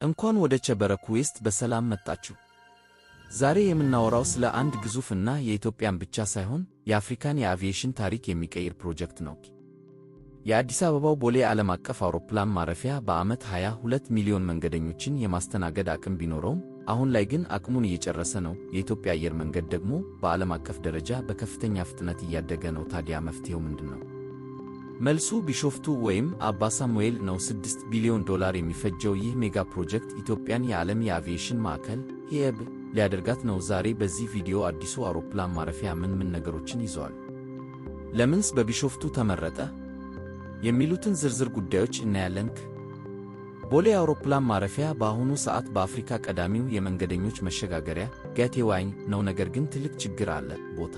እንኳን ወደ ቸበረኩ ዌስት በሰላም መጣችሁ። ዛሬ የምናወራው ስለ አንድ ግዙፍና የኢትዮጵያን ብቻ ሳይሆን የአፍሪካን የአቪዬሽን ታሪክ የሚቀይር ፕሮጀክት ነው። የአዲስ አበባው ቦሌ ዓለም አቀፍ አውሮፕላን ማረፊያ በዓመት 22 ሚሊዮን መንገደኞችን የማስተናገድ አቅም ቢኖረውም አሁን ላይ ግን አቅሙን እየጨረሰ ነው። የኢትዮጵያ አየር መንገድ ደግሞ በዓለም አቀፍ ደረጃ በከፍተኛ ፍጥነት እያደገ ነው። ታዲያ መፍትሄው ምንድነው? መልሱ ቢሾፍቱ ወይም አባ ሳሙኤል ነው። $6 ቢሊዮን የሚፈጀው ይህ ሜጋ ፕሮጀክት ኢትዮጵያን የዓለም የአቪዬሽን ማዕከል (ሂብ) ሊያደርጋት ነው። ዛሬ በዚህ ቪዲዮ አዲሱ አውሮፕላን ማረፊያ ምን ነገሮችን ይዟል፣ ለምንስ በቢሾፍቱ ተመረጠ የሚሉትን ዝርዝር ጉዳዮች እናያለን። ቦሌ አውሮፕላን ማረፊያ በአሁኑ ሰዓት በአፍሪካ ቀዳሚው የመንገደኞች መሸጋገሪያ ጌትዌይ ነው። ነገር ግን ትልቅ ችግር አለ፤ ቦታ።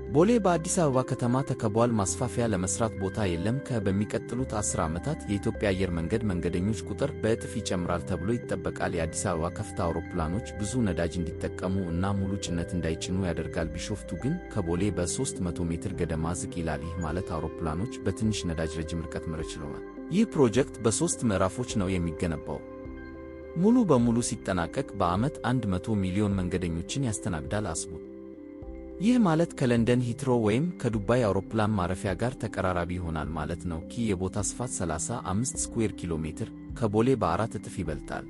ቦሌ በአዲስ አበባ ከተማ ተከቧል። ማስፋፊያ ለመስራት ቦታ የለም። በሚቀጥሉት 10 ዓመታት የኢትዮጵያ አየር መንገድ መንገደኞች ቁጥር በእጥፍ ይጨምራል ተብሎ ይጠበቃል። የአዲስ አበባ ከፍታ አውሮፕላኖች ብዙ ነዳጅ እንዲጠቀሙ እና ሙሉ ጭነት እንዳይጭኑ ያደርጋል። ቢሾፍቱ ግን ከቦሌ በ300 ሜትር ገደማ ዝቅ ይላል። ይህ ማለት አውሮፕላኖች በትንሽ ነዳጅ ረጅም ርቀት መብረር ችለዋል። ይህ ፕሮጀክት በ3 ምዕራፎች ነው የሚገነባው። ሙሉ በሙሉ ሲጠናቀቅ በዓመት 100 ሚሊዮን መንገደኞችን ያስተናግዳል። አስቡ! ይህ ማለት ከለንደን ሂትሮ ወይም ከዱባይ አውሮፕላን ማረፊያ ጋር ተቀራራቢ ይሆናል ማለት ነው። የቦታ ስፋት 35 ስኩዌር ኪሎ ሜትር ከቦሌ በ4 እጥፍ ይበልጣል።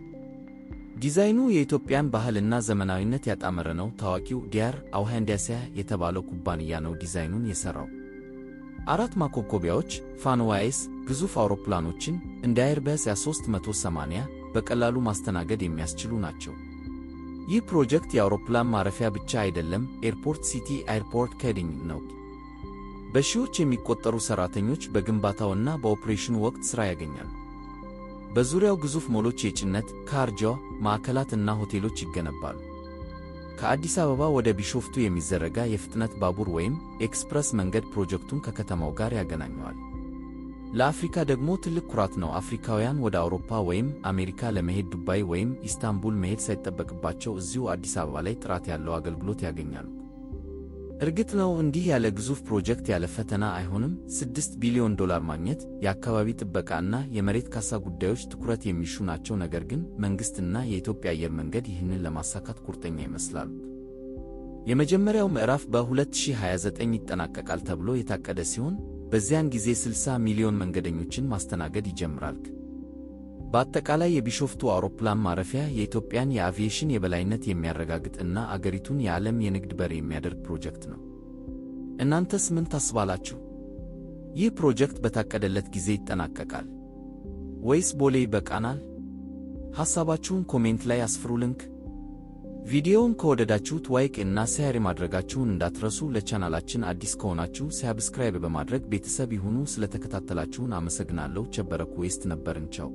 ዲዛይኑ የኢትዮጵያን ባህልና ዘመናዊነት ያጣመረ ነው። ታዋቂው ዲያር አውሃንዲያሲያ የተባለው ኩባንያ ነው ዲዛይኑን የሠራው። 4 ማኮብኮቢያዎች ፋንዋይስ ግዙፍ አውሮፕላኖችን እንደ ኤርበስ A380 በቀላሉ ማስተናገድ የሚያስችሉ ናቸው። ይህ ፕሮጀክት የአውሮፕላን ማረፊያ ብቻ አይደለም፣ ኤርፖርት ሲቲ ኤርፖርት ኮዲንግ ነው። በሺዎች የሚቆጠሩ ሠራተኞች በግንባታውና በኦፕሬሽኑ ወቅት ሥራ ያገኛሉ። በዙሪያው ግዙፍ ሞሎች፣ የጭነት ካርጎ ማዕከላት እና ሆቴሎች ይገነባሉ። ከአዲስ አበባ ወደ ቢሾፍቱ የሚዘረጋ የፍጥነት ባቡር ወይም ኤክስፕረስ መንገድ ፕሮጀክቱን ከከተማው ጋር ያገናኘዋል። ለአፍሪካ ደግሞ ትልቅ ኩራት ነው። አፍሪካውያን ወደ አውሮፓ ወይም አሜሪካ ለመሄድ ዱባይ ወይም ኢስታንቡል መሄድ ሳይጠበቅባቸው እዚሁ አዲስ አበባ ላይ ጥራት ያለው አገልግሎት ያገኛሉ። እርግጥ ነው እንዲህ ያለ ግዙፍ ፕሮጀክት ያለ ፈተና አይሆንም። $6 ቢሊዮን ማግኘት፣ የአካባቢ ጥበቃና የመሬት ካሳ ጉዳዮች ትኩረት የሚሹ ናቸው። ነገር ግን መንግሥትና የኢትዮጵያ አየር መንገድ ይህንን ለማሳካት ቁርጠኛ ይመስላሉ። የመጀመሪያው ምዕራፍ በ2029 ይጠናቀቃል ተብሎ የታቀደ ሲሆን በዚያን ጊዜ 60 ሚሊዮን መንገደኞችን ማስተናገድ ይጀምራል። በአጠቃላይ የቢሾፍቱ አውሮፕላን ማረፊያ የኢትዮጵያን የአቪዬሽን የበላይነት የሚያረጋግጥ እና አገሪቱን የዓለም የንግድ በር የሚያደርግ ፕሮጀክት ነው። እናንተስ ምን ታስባላችሁ? ይህ ፕሮጀክት በታቀደለት ጊዜ ይጠናቀቃል ወይስ ቦሌ ይበቃናል? ሐሳባችሁን ኮሜንት ላይ አስፍሩልን። ቪዲዮውን ከወደዳችሁት ላይክ እና ሼር ማድረጋችሁን እንዳትረሱ። ለቻናላችን አዲስ ከሆናችሁ ሰብስክራይብ በማድረግ ቤተሰብ ይሁኑ። ስለተከታተላችሁን አመሰግናለሁ። ቸበረኩ ዌስት ነበርን። ቻው።